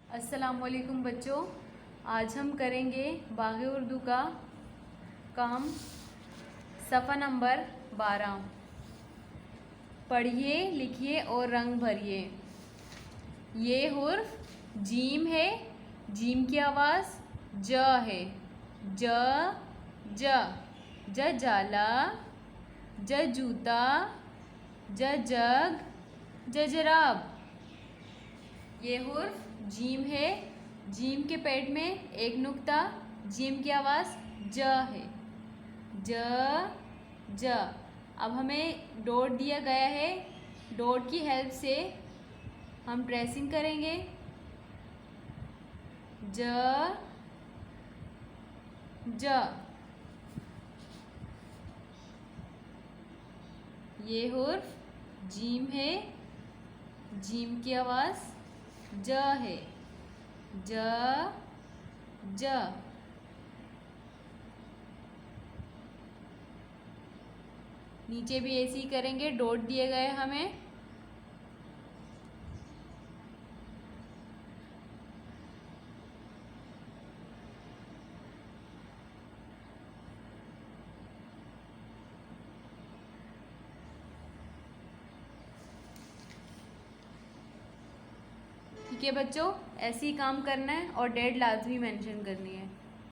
अस्सलामुअलैकुम बच्चों, आज हम करेंगे बाग़े उर्दू का काम सफ़ा नंबर 12। पढ़िए, लिखिए और रंग भरिए। ये हुर्फ जीम है, जीम की आवाज़ ज है। ज ज जाला, ज जूता, ज जग, ज जराब। ये हुर्फ जीम है, जीम के पेट में एक नुक्ता, जीम की आवाज़ ज है। ज ज। अब हमें डॉट दिया गया है, डॉट की हेल्प से हम ट्रेसिंग करेंगे। ज ज। ये हुर्फ जीम है, जीम की आवाज़ ज है। ज ज। नीचे भी ऐसे ही करेंगे, डॉट दिए गए हमें। ठीक है बच्चों, ऐसे ही काम करना है और डेट लाजमी मेंशन करनी है।